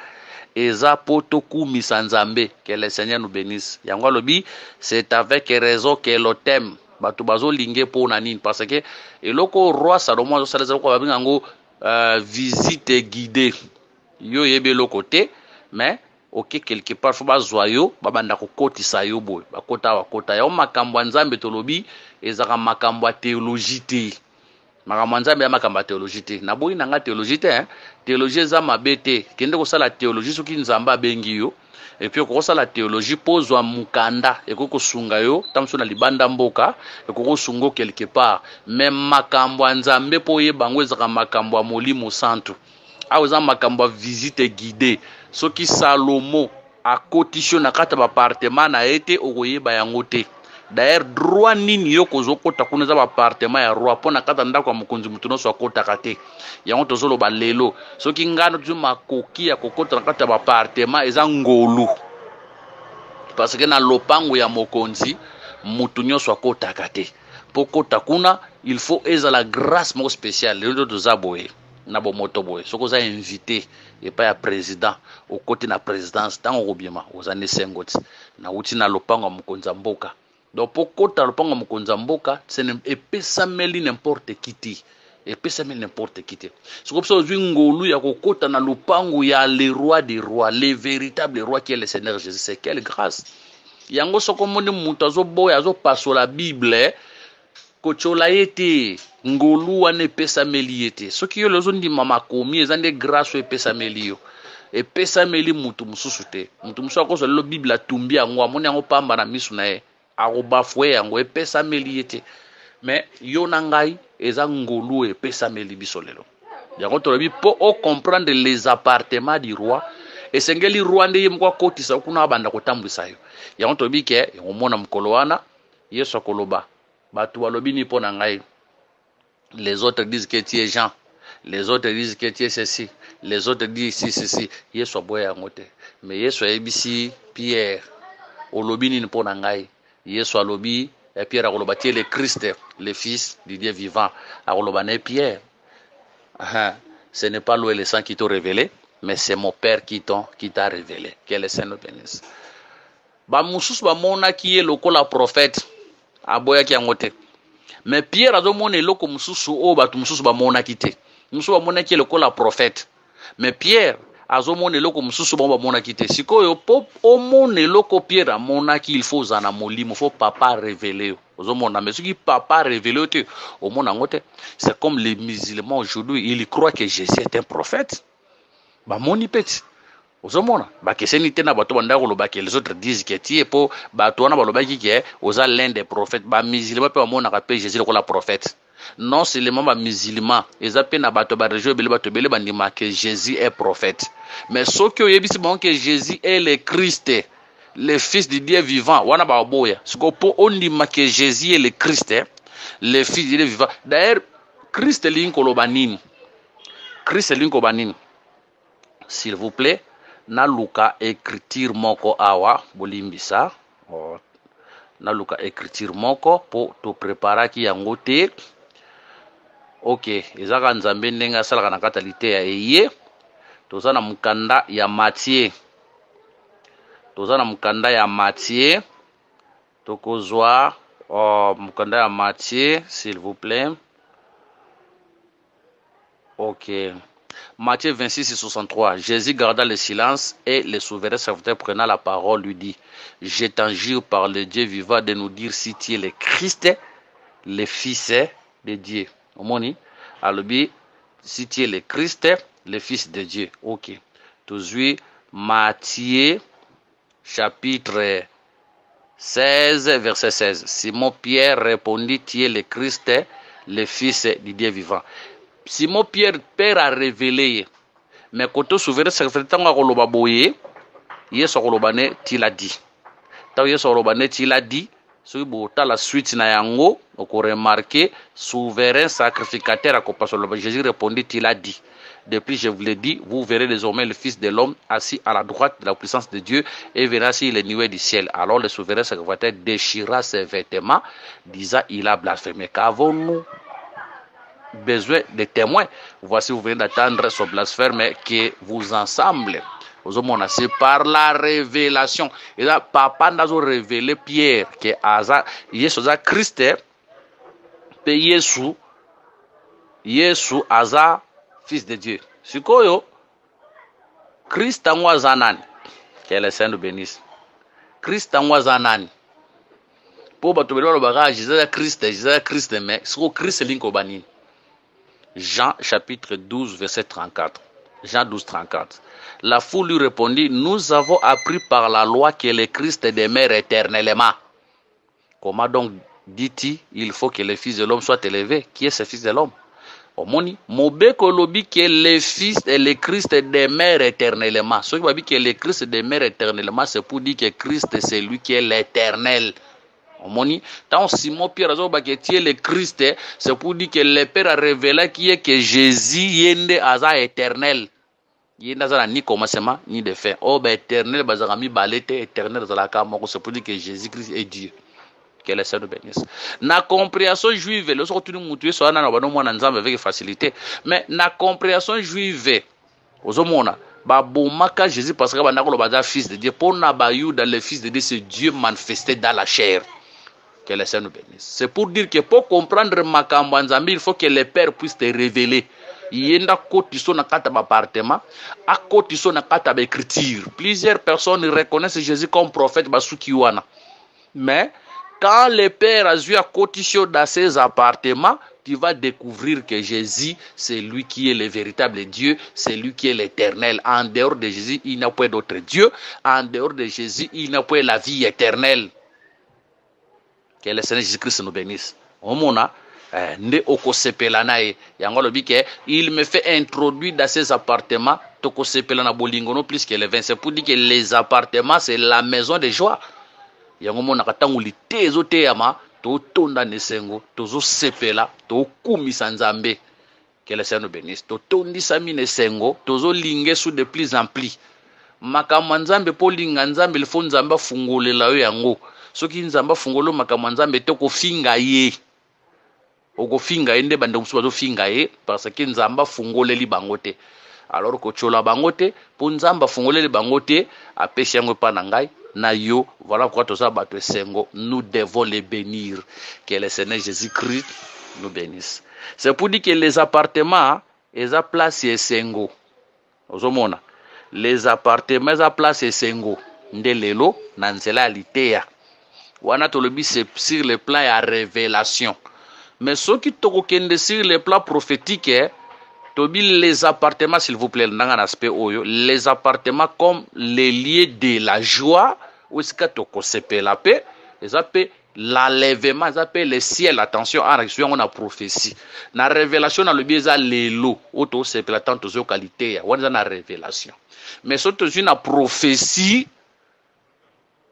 eza poto kumisa nzambe. Que le Seigneur nous bénisse. Yango lobi, c'est avec raison que le thème bato bazo linge po na nini, parce que eloko roi Salomon azo saleza ko babinga ngo visite guidée. Yo yebe lo côté, mais ok quelque part faut bazoyo babanda ko kotisa yo boy bakota wakota ya makambo nzambe tolobi ezaka makambo ya théologie te. Makambo nzambe ya makambo ya théologie te. Na boyi nanga théologie te, théologie za mabete kende ko sala théologie soki nzamba bengi yo. Et puis kokosa la théologie pozwa mukanda ekoko sunga yo tamso na libanda mboka ekoko sungo quelque part, mais makambo nzambe po yebango ezaka makambo ya molimo santu a oza makambo ya visite guidée. Soki Salomo akotisio na kata ba appartement na ete okoyeba yango te. D'ailleurs droit nini yo kozokota kuna za ba appartement ya roi pona kata ndako ya mokonzi mutu noso akota kate. Yango tozolo ba lelo soki ngano tu makoki ya kokota na kata ba appartement eza ngolu. Parce que na lopango ya mokonzi mutu nyoso akota kate. Pokota kuna il faut la grâce mo spéciale le do zaboye na bo moto boye. Soko za invité et pas ya président au côté na présidence tango obiema ozane sengoti na uti na lopango ya mokonza mboka. Donc pokota lopango ya mokonza mboka c'est epesameli n'importe qui ti. Epesameli n'importe qui ti. Soko pso zwi ngolu ya kokota na lopango ya le roi des rois, le véritable roi qui est le Seigneur Jésus. C'est quelle grâce. Yango soko moni mutu azo boya azo paso la Bible kochola yete ngolu wane epesameli yete. Soki yo lezo ndima makomi ezande grâce epesameli yo. Epesameli mutu mususu te. Mutu mususu akoso lelo Bible atumbi yango amoni yango pamba na misu na ye. Arobafwe yango epesameli yete. Mais yo na ngai eza ngolu epesameli biso lelo. Yango tolobi po o comprendre les appartements du roi esengeli roi nde ye moko kotisa kuna banda kotambwisa yo. Yango tolobi ke omona mokolo wana Yesu akoloba bato balobi ni pona ngai. Les autres disent que tu es Jean, les autres disent que tu es ceci, les autres disent ceci. Yesu aboya yango te. Mais Yesu ayebisi Pierre olobi ni pona ngai. Yesu alobi et Pierre akoloba tu es le Christ, le fils du Dieu vivant. Akoloba ne Pierre. Ce n'est pas l'eau et le sang qui t'ont révélé, mais c'est mon Père qui t'a révélé. Que le Seigneur bénisse. Ba mususu ba mona ki ye lokola prophète aboya ki yango te. Mais Pierre a demandé loko mususu o batu mususu ba mona ki te. Mususu ba mona ki lokola prophète. Mais Pierre a demandé loko mususu ba mona ki te. Sikoyo po o mona loko Pierre a mona ki il faut zana molimo, faut papa révéler. Mais ce qui papa révélé, c'est comme les musulmans aujourd'hui, ils croient que Jésus est un prophète. Bah mon ipet. Bah que c'est n'était bateau que les autres disent que tu es pour bateau na baloba qui est aux l'un des prophètes. Bah musulmans peut mon rappel Jésus comme la prophète. Non seulement bah musulmans, ils appellent na bateau bah région bele bateau bele bandima que Jésus est prophète. Mais ce que yebisi bon que Jésus est le Christ. Le fils du Dieu vivant, wana ba boya. Sikopo ondima que Jésus est le Christ, le fils du Dieu vivant. D'ailleurs, Christ linko lobanini. Christ linko banini. S'il vous plaît, na luka écriture moko awa bolimbisa. Na luka écriture moko pour te préparer ki yango te. OK, ezaka nzambe ndenga salaka na katalite ya eye. Toza na mukanda ya Matthieu. Tozana mukanda ya Matthieu. Tokozwa mukanda ya Matthieu, s'il vous plaît. OK. Matthieu 26 et 63. Jésus garda le silence et le souverain serviteur prenant la parole lui dit: Je t'enjure par le Dieu vivant de nous dire si tu es le Christ, le Fils de Dieu. Omoni, alobi si tu es le Christ, le Fils de Dieu. OK. Tozui Matthieu chapitre 16, verset 16. Simon Pierre répondit: Tu es le Christ, le Fils du Dieu vivant. Simon Pierre, Père a révélé. Mais quand on souverain secrétaire a koloba boye, Yesu kolobane tu l'as dit. Tant Yesu kolobane tu l'as dit, sur la suite na yango, on remarqué souverain sacrificateur a compassion. Jésus répondit: Tu l'as dit. Depuis, je vous l'ai dit, vous verrez désormais le Fils de l'homme assis à la droite de la puissance de Dieu et verra sur les nuées du ciel. Alors le souverain sacrificateur déchira ses vêtements, disant: Il a blasphémé. Qu'avons-nous besoin de témoins? Voici, vous venez d'attendre ce blasphème que vous ensemble. C'est par la révélation. Et là, papa n'a pas révélé Pierre que Jésus a Christ, Jésus a Fils de Dieu. Sikoyo, Christ angwa zanani. Que le Seigneur nous bénisse. Christ angwa zanani. Pour batubelo lo baga Jésus Christ mais siko Christ linko bani. Jean chapitre 12 verset 34. Jean 12 34. La foule lui répondit: Nous avons appris par la loi que le Christ demeure éternellement. Comment donc dit-il il faut que le Fils de l'homme soit élevé? Qui est ce Fils de l'homme? Omoni, mobeko lobi que le Fils et le Christ demeurent éternellement. Ce qui veut dire que le Christ demeure éternellement, c'est pour dire que Christ c'est lui qui est l'éternel. Omoni, tant Simon Pierre a dit que le Christ, c'est pour dire que le Père a révélé qui est que Jésus yende aza éternel. Yende aza ni commencement ni de fin. Oh ben éternel, bazarami balete éternel zalaka moko, c'est pour dire que Jésus Christ est Dieu. Que le Seigneur bénisse. Na compréhension juive, le soir tu nous mutues soit na bano mwana nzambe avec facilité. Mais na compréhension juive, ozomona ba bomaka Jésus parce que banako lo baza fils de Dieu. Pour na ba Yuda le fils de Dieu, c'est Dieu manifesté dans la chair. Que le Seigneur nous bénisse. C'est pour dire que pour comprendre makambo nzambe, il faut que le Père puisse te révéler. Yenda kotiso na kata ba appartement, a kotiso na kata ba écriture. Plusieurs personnes reconnaissent Jésus comme prophète basukiwana. Mais quand le Père a vu à cotition dans ses appartements, tu vas découvrir que Jésus, c'est lui qui est le véritable Dieu, c'est lui qui est l'éternel. En dehors de Jésus, il n'y a pas d'autre Dieu. En dehors de Jésus, il n'y a pas la vie éternelle. Que le Seigneur Jésus-Christ nous bénisse. Omona, Nde okosepela nae yango lobi ke il me fait introduire dans ses appartements tokosepela na bolingo no plus que les 20. C'est pour dire que les appartements c'est la maison de joie. Yango mona katangu lite ezote yama to tonda nesengo tozo sepela to kumisa nzambe. Que le Seigneur nous bénisse. To tondisa mi nesengo tozo linge sous de plus en plus. Makambo nzambe po linga nzambe lifo nzambe fungolela yo yango. Soki nzambe fungolo makambo nzambe to kofinga ye. Okofinga ende bande musuba zo finga ye parce que nzamba fungoleli bangote. Alors ko chola bangote po nzamba fungoleli bangote apesi yango pa na ngai na yo. Voilà pourquoi toza bato esengo nous devons les bénir. Que le Seigneur Jésus-Christ nous bénisse. C'est pour dire que les appartements eza place esengo. Ozomona les appartements eza place esengo nde lelo na nzela ya liteya. Wana tolobi c'est sur le plan ya révélation. Mais ceux qui tokokende sur les plans prophétiques, tobi les appartements, s'il vous plaît, dans un aspect oyo, les appartements comme les lieux de la joie, où est-ce que toko sepe la paix, ils appellent l'enlèvement, ils appellent le ciel, attention, en réaction, on a prophétie. Na révélation, dans le biais, ça les lots, auto sepe la tante aux qualités, on a la révélation. Mais surtout, une prophétie,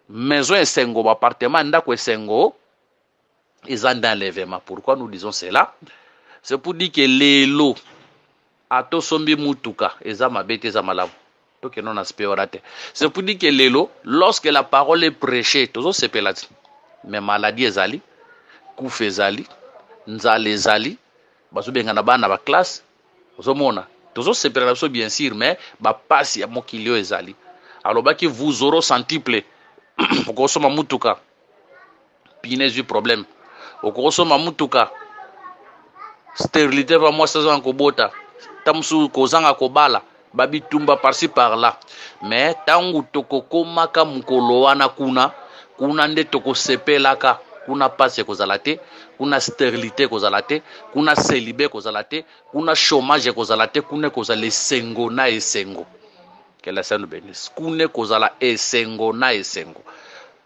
maison et sengo, appartement, ndako et sengo, ils ont d'enlèvement. Pourquoi nous disons cela? C'est pour dire que les lots, ato sombi mutuka, ils ont mabete, ils ont malabu. Donc, non aspect orate. C'est pour dire que les lots, lorsque la parole est prêchée, tous ces pelati, mais maladie ezali, kouf ezali, nzale ezali, baso bengana bana ba classe, ozomona. Tous ces pelati bien sûr, mais ba passe ya mokilio ezali. Alors baki vous aurez sentible, pour soma mutuka, pinez du problème. Okosoma mutuka stérilité va moi saison kobota tamsu kozanga kobala babi tumba par-ci par-là mais tangu tokokoma ka mukolo wana kuna nde tokosepelaka kuna passe kozalate kuna stérilité kozalate kuna célibé kozalate kuna chômage kozalate kuna kozala esengo na esengo. Que la Seigneur nous bénisse. Kuna kozala esengo na esengo.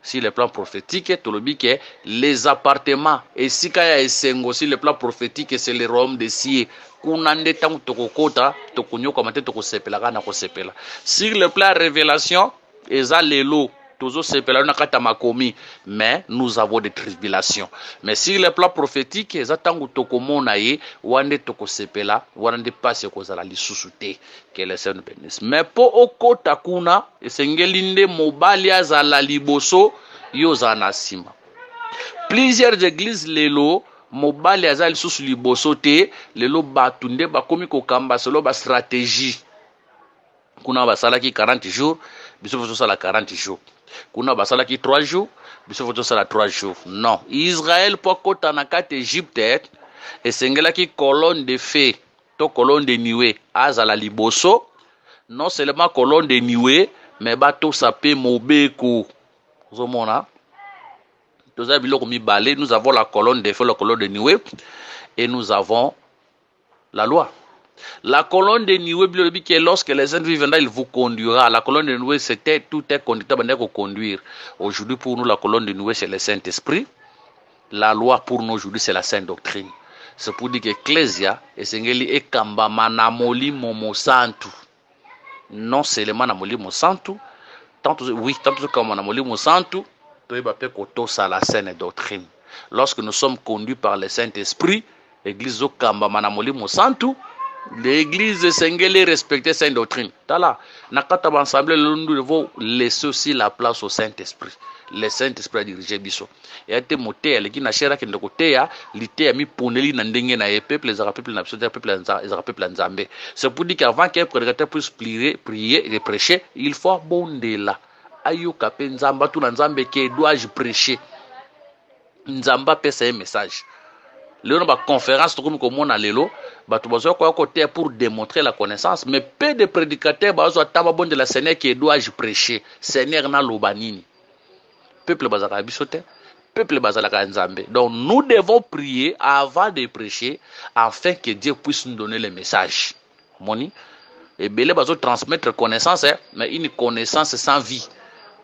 Si le plan prophétique, tout le que les appartements, et si kaya esengo, si le plan prophétique, c'est le royaume de Sié, kunande tangu tokokota, tokunyo komate tokosepela kana kosepela. Sur le plan révélation, eza lelo, tozo sepela na kata makomi, mais nous avons des tribulations. Mais sur le plan prophétique, eza tangu tokomona ye, wande tokosepela, wande passe kozala lisusute. Que le Seigneur nous bénisse. Mais pour okota kuna, esengelinde mobali azala liboso, yozana sima. Plusieurs églises lelo, mobali azali susu liboso te, lelo batunde bakomi kokamba solo ba stratégie. Kuna basalaki 40 jours, biso foto sala 40 jours. Kuna basalaki 3 jours, biso foto sala 3 jours. Non, Israël po kota na kati Égypte, esengelaki colonne de feu. Colonne de nuée azala liboso, non seulement colonne de nuée, mais bato sapé mobeko. Zomona. Nous avons la colonne de feu, la colonne de nuée, et nous avons la loi. La colonne de nuée, lorsque les saints vivent, il vous conduira. La colonne de nuée, c'était tout est conducteur pour conduire. Aujourd'hui, pour nous, la colonne de nuée, c'est le Saint-Esprit. La loi, pour nous, aujourd'hui, c'est la Sainte Doctrine. C'est pour dire que l'Ecclésia est kamba manamoli momo santu. Non seulement namoli mo santu, tant comme manamoli mo santu, ça la saine doctrine. Lorsque nous sommes conduits par le Saint-Esprit, l'église kamba manamoli mo santu, l'église sengeli respecter sainte doctrine. Tala, nakata ensemble nous devons laisser aussi la place au Saint-Esprit. Le Saint-Esprit a dirigé biso. Et a été moté, les qui n'a cher qui ne côté à l'ité a mis poneli n'andenge na peuple les arabes peuple n'absurde peuple nzambe. C'est pour dire qu'avant qu'un prédicateur puisse prier et prêcher, il faut abonder là. Ayo kapé nzamba tout nzambe qui dois-je prêcher. Nzamba pèse un message. Le nom de conférence tout comme on a lelo, batu bazo kwa côté pour démontrer la connaissance, mais peu de prédicateurs bazo taba bon de la Seigneur qui dois-je prêcher. Seigneur na lobanini. Peuple bazala bisote, peuple bazala nzambe. Donc nous devons prier avant de prêcher afin que Dieu puisse nous donner le message. Moni et belé bazo transmettre connaissance mais une connaissance sans vie.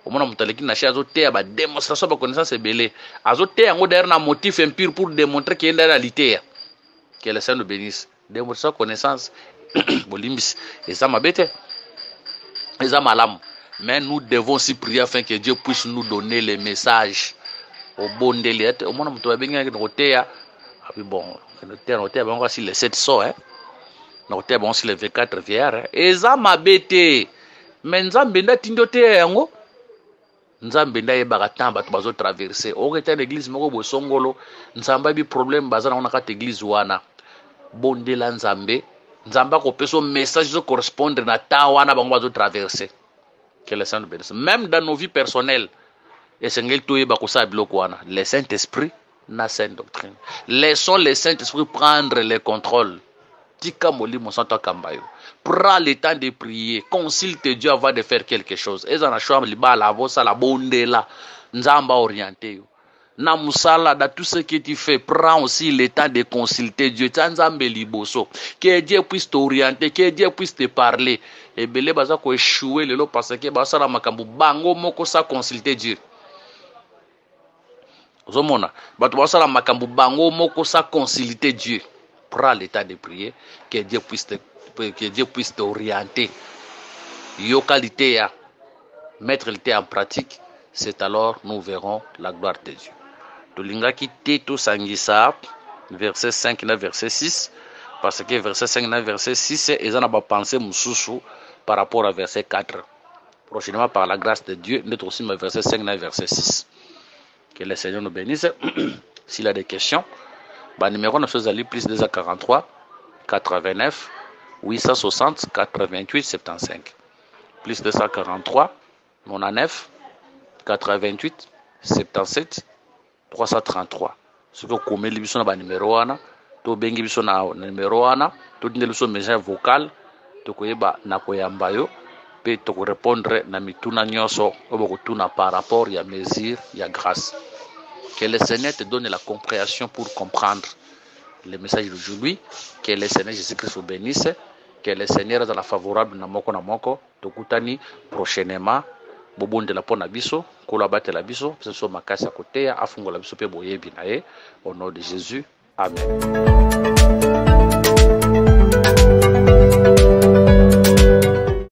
omona mutaleki na chez azoteya ba démonstration ba connaissance ebele azoteya yango d'ailleurs na motif impur pour démontrer qu'il est réalité que le Seigneur nous bénisse démonstration connaissance bolimbis eza mabete eza malamu mais nous devons aussi prier afin que Dieu puisse nous donner les messages au bon délai omona muto babengi na koteya abi bon noteya bango si les 700 hein noteya bango si les 24 vierres eza mabete mais nzambe ndatindo teya yango nzambe ndayebaka ntan bato bazotraverse oketa na église moko bosongolo nzambe abi problème baza nango na kati église wana bondela nzambe nzambe akopesa message zo correspondre na ntan wana bango bazotraverse que le Saint bénisse même dans nos vies personnelles esengeli toyeba kosala biloko wana le Saint-Esprit na sainte doctrine laissons le Saint-Esprit prendre le contrôle tika molimo santo akamba yo prends le temps de prier consulte Dieu avant de faire quelque chose eza na choix libala avosala bondela nzamba orienté yo na musala dans tout ce que tu fais prends aussi le temps de consulter Dieu nzambe liboso que Dieu puisse t'orienter que Dieu puisse te parler ebele baza ko échouer lelo parce que basala makambo bango moko sa consulter Dieu ozomona bato basala makambo bango moko sa consulter Dieu prends le temps de prier que Dieu puisse t'orienter yokalité ya mettre le en pratique c'est alors nous verrons la gloire de Dieu tolingaki te tosangisa verset 5 na verset 6 parce que verset 5 na verset 6 eza na ba pensée mususu par rapport à verset 4 prochainement par la grâce de Dieu notre aussi verset 5 na verset 6 que le Seigneur nous bénisse s'il a des questions bah numéro 9 ali plus 243 89 860 88 75 plus 243 99 88 77 333 ce que komeli biso na ba numéro wana to bengi biso na numéro wana to dindeli biso message vocal to koyeba na koyamba yo pe to ko répondre na mituna nyonso obo kotuna par rapport ya mesure ya grâce. Que le Seigneur te donne la compréhension pour comprendre le message d'aujourd'hui. Que le Seigneur Jésus-Christ vous bénisse. Que le Seigneur est dans la favorable na moko tokutani prochainement bobonde la pona biso kola batela biso so makasi à côté afungola biso pe boyebi na ye au nom de Jésus. Amen.